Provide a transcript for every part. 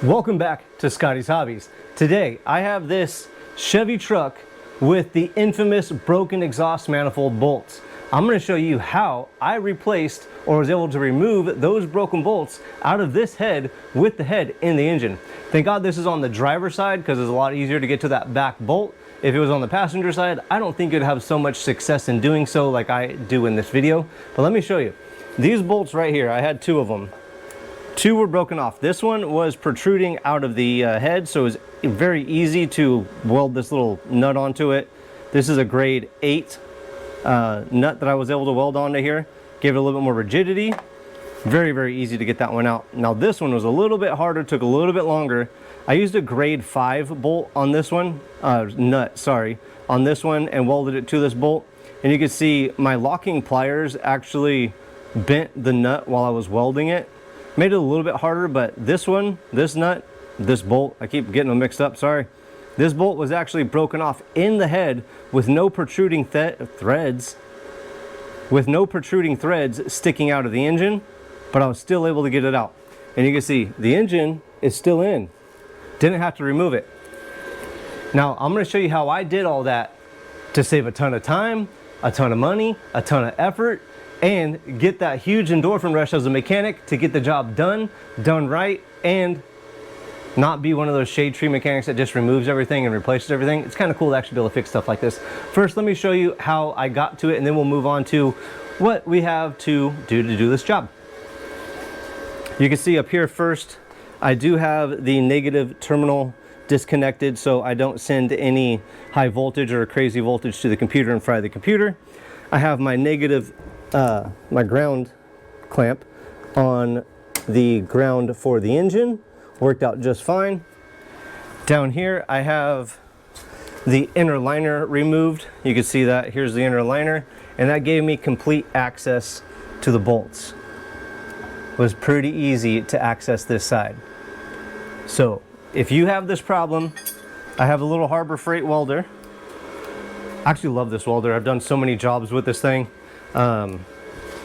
Welcome back to Scotty's Hobbies. Today I have this Chevy truck with the infamous broken exhaust manifold bolts. I'm going to show you how I replaced or was able to remove those broken bolts out of this head with the head in the engine. Thank God this is on the driver's side because it's a lot easier to get to that back bolt. If it was on the passenger side, I don't think it'd have so much success in doing so like I do in this video. But let me show you. These bolts right here, I had two of them. Two were broken off. This one was protruding out of the head, so it was very easy to weld this little nut onto it. This is a grade 8 nut that I was able to weld onto here. Gave it a little bit more rigidity. Very, very easy to get that one out. Now this one was a little bit harder, took a little bit longer. I used a grade 5 bolt on this one, nut, sorry, on this one and welded it to this bolt. And you can see my locking pliers actually bent the nut while I was welding it. Made it a little bit harder, but this one, this nut, this bolt, I keep getting them mixed up, sorry. This bolt was actually broken off in the head with no protruding threads, sticking out of the engine, but I was still able to get it out. And you can see the engine is still in. Didn't have to remove it. Now, I'm gonna show you how I did all that to save a ton of time, a ton of money, a ton of effort, and get that huge endorphin rush as a mechanic to get the job done right, and not be one of those shade tree mechanics that just removes everything and replaces everything. It's kind of cool to actually be able to fix stuff like this. First, let me show you how I got to it, and then we'll move on to what we have to do this job. You can see up here first, I do have the negative terminal disconnected so I don't send any high voltage or crazy voltage to the computer and fry the computer. I have my negative my ground clamp on the ground for the engine. Worked out just fine. Down here I have the inner liner removed. You can see that here's the inner liner, and that gave me complete access to the bolts. It was pretty easy to access this side. So if you have this problem, I have a little Harbor Freight welder. I actually love this welder. I've done so many jobs with this thing.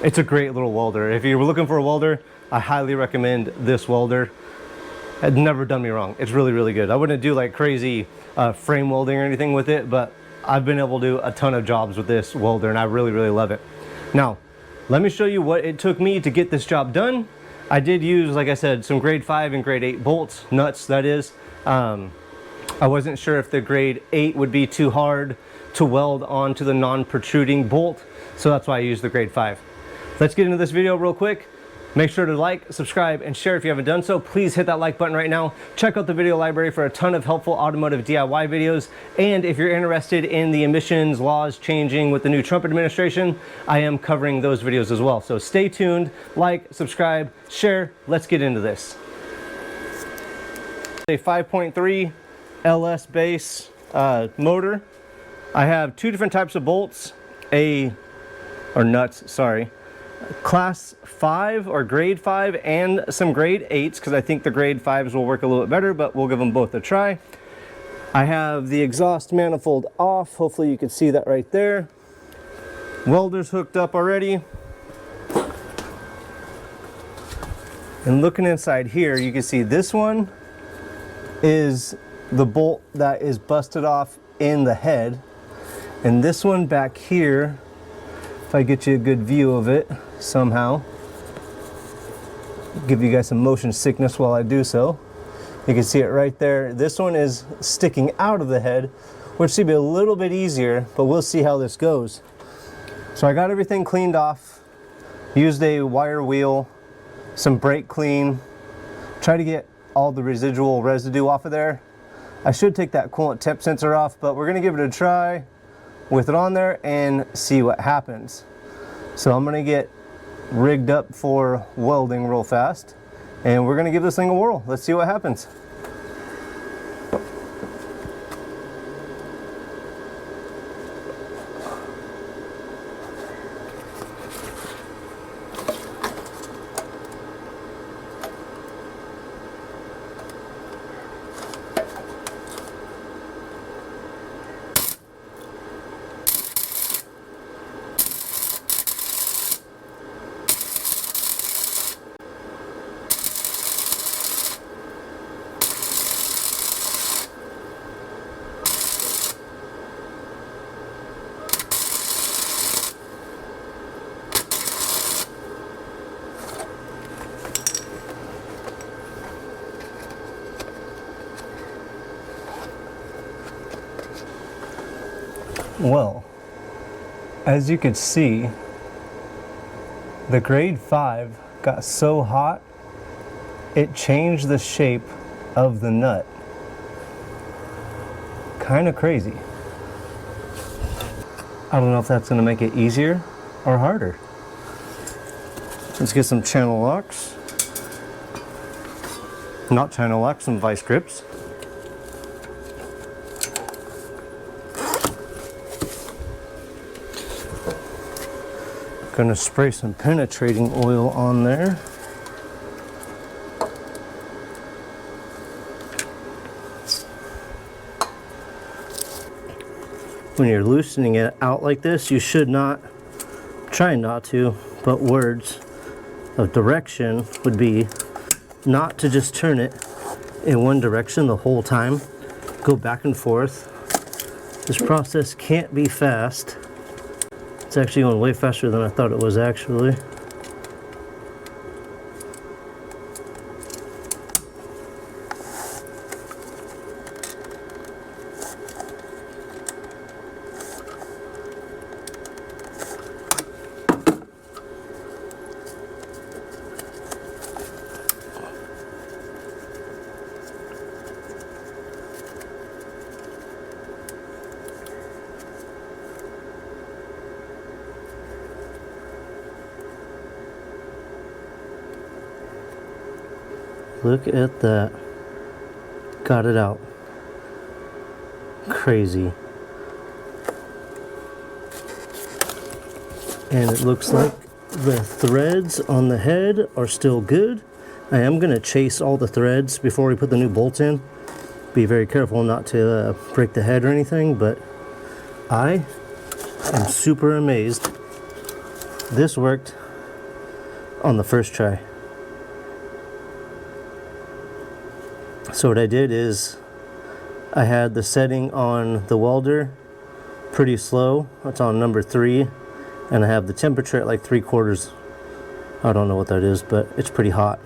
It's a great little welder. If you're looking for a welder, I highly recommend this welder. It's never done me wrong. It's really, really good. I wouldn't do like crazy frame welding or anything with it, but I've been able to do a ton of jobs with this welder, and I really, really love it. Now, let me show you what it took me to get this job done. I did use, like I said, some grade 5 and grade 8 bolts, nuts that is. I wasn't sure if the grade 8 would be too hard to weld onto the non-protruding bolt, so that's why I used the grade 5. Let's get into this video real quick. Make sure to like, subscribe, and share if you haven't done so. Please hit that like button right now. Check out the video library for a ton of helpful automotive DIY videos. And if you're interested in the emissions laws changing with the new Trump administration, I am covering those videos as well. So stay tuned, like, subscribe, share. Let's get into this. A 5.3 LS base motor. I have two different types of bolts, nuts, sorry. Class 5 or grade 5 and some grade 8s, because I think the grade 5s will work a little bit better, but we'll give them both a try. I have the exhaust manifold off. Hopefully you can see that right there. Welders hooked up already. And looking inside here, you can see this one is the bolt that is busted off in the head. And this one back here, if I get you a good view of it somehow, give you guys some motion sickness while I do so. You can see it right there. This one is sticking out of the head, which should be a little bit easier, but we'll see how this goes. So I got everything cleaned off, used a wire wheel, some brake clean, try to get all the residual residue off of there. I should take that coolant temp sensor off, but we're gonna give it a try with it on there and see what happens. So I'm gonna get rigged up for welding real fast, and we're gonna give this thing a whirl. Let's see what happens. Well, as you could see, the grade 5 got so hot, it changed the shape of the nut. Kind of crazy. I don't know if that's going to make it easier or harder. Let's get some channel locks. Not channel locks, some vice grips. Gonna spray some penetrating oil on there. When you're loosening it out like this, you should not, try not to, but words of direction would be not to just turn it in one direction the whole time. Go back and forth. This process can't be fast. It's actually going way faster than I thought it was actually. Look at that. Got it out. Crazy. And it looks like the threads on the head are still good. I am going to chase all the threads before we put the new bolts in. Be very careful not to break the head or anything, but I am super amazed. This worked on the first try. So what I did is I had the setting on the welder pretty slow. It's on number 3, and I have the temperature at like 3/4. I don't know what that is, but it's pretty hot.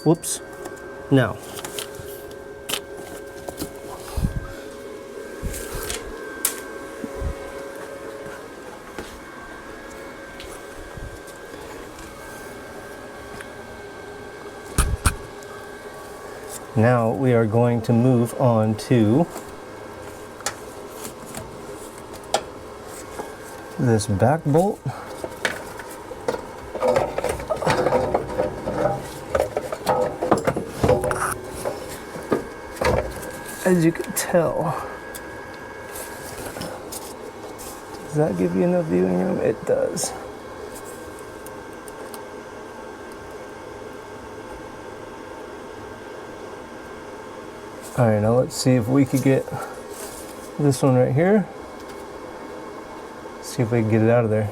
Whoops. Now, we are going to move on to this back bolt. As you can tell, does that give you enough viewing room? It does. All right, now let's see if we could get this one right here. See if we can get it out of there.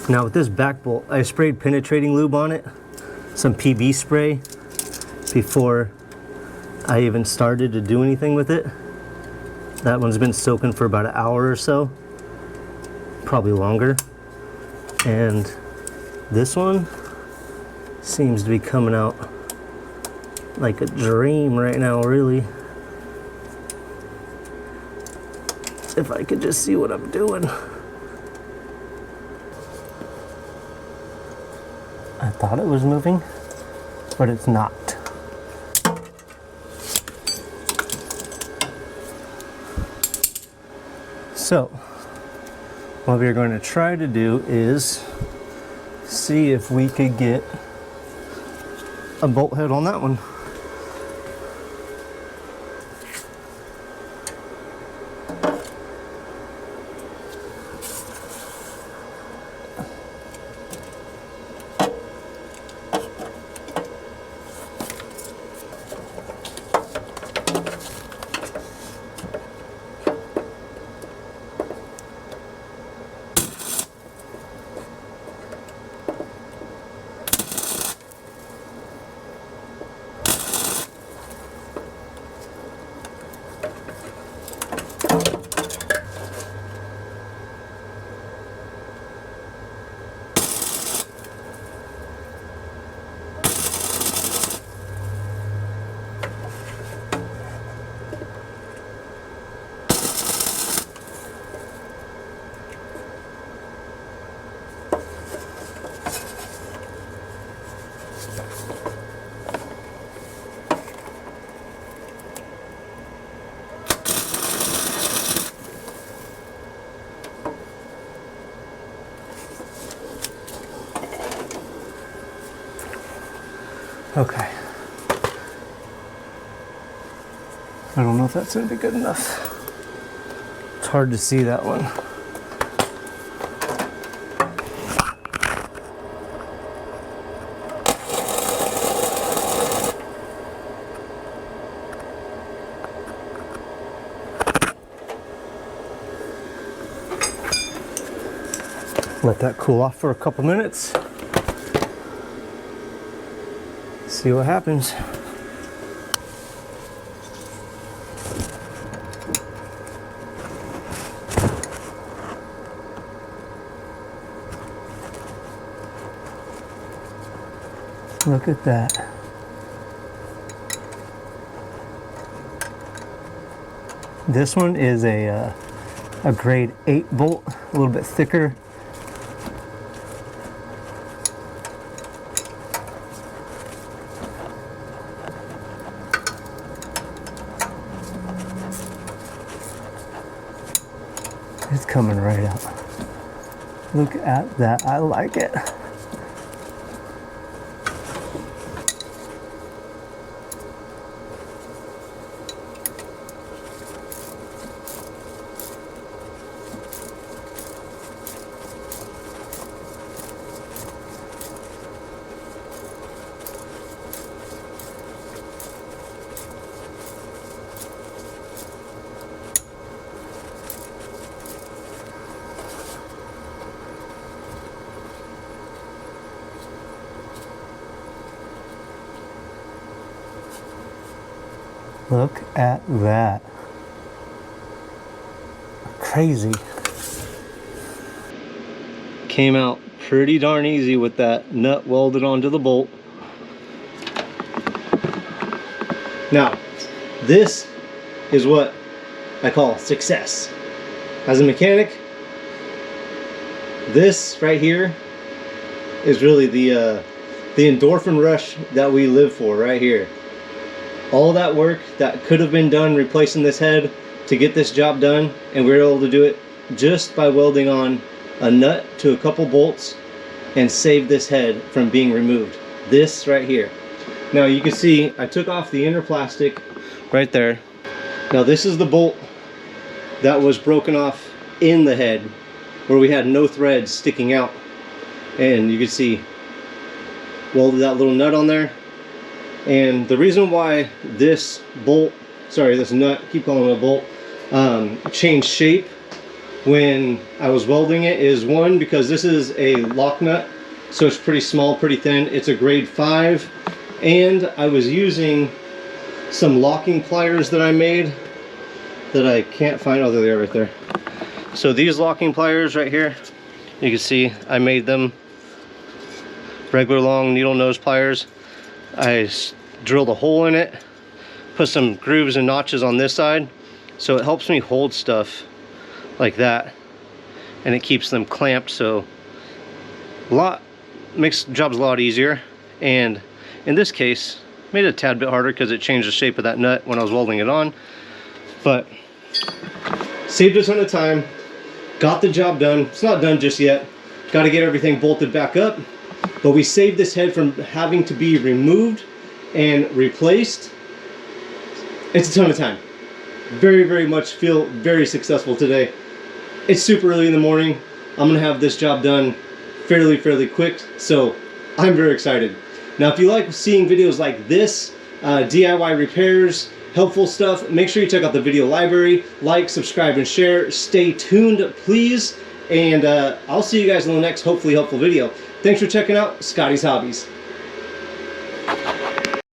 Now with this back bolt, I sprayed penetrating lube on it. Some PB spray before I even started to do anything with it. That one's been soaking for about an hour or so, probably longer. And this one seems to be coming out like a dream right now, really. If I could just see what I'm doing. I thought it was moving, but it's not. So, what we're going to try to do is see if we could get a bolt head on that one. Okay. I don't know if that's going to be good enough. It's hard to see that one. Let that cool off for a couple minutes. See what happens. Look at that. This one is a grade 8 bolt, a little bit thicker. It's coming right out. Look at that, I like it. Look at that. Crazy. Came out pretty darn easy with that nut welded onto the bolt. Now, this is what I call success. As a mechanic, this right here is really the endorphin rush that we live for right here. All that work that could have been done replacing this head to get this job done, and we were able to do it just by welding on a nut to a couple bolts and save this head from being removed. This right here. Now you can see I took off the inner plastic right there. Now this is the bolt that was broken off in the head where we had no threads sticking out, and you can see welded that little nut on there. And the reason why this bolt, sorry, this nut, keep calling it a bolt, changed shape when I was welding it is, one, because this is a lock nut, so it's pretty small, pretty thin. It's a grade 5, and I was using some locking pliers that I made that I can't find. Oh, there they are right there. So these locking pliers right here, you can see I made them regular long needle nose pliers. I drilled a hole in it, put some grooves and notches on this side, so it helps me hold stuff like that, and it keeps them clamped, so makes jobs a lot easier. And in this case, made it a tad bit harder because it changed the shape of that nut when I was welding it on, but saved a ton of time, got the job done. It's not done just yet, got to get everything bolted back up. But we saved this head from having to be removed and replaced. It's a ton of time. Very, very much feel very successful today. It's super early in the morning. I'm gonna have this job done fairly quick, so I'm very excited. Now, if you like seeing videos like this, DIY repairs, helpful stuff, make sure you check out the video library. Like, subscribe, and share. Stay tuned, please. And I'll see you guys in the next hopefully helpful video. Thanks for checking out Scotty's Hobbies.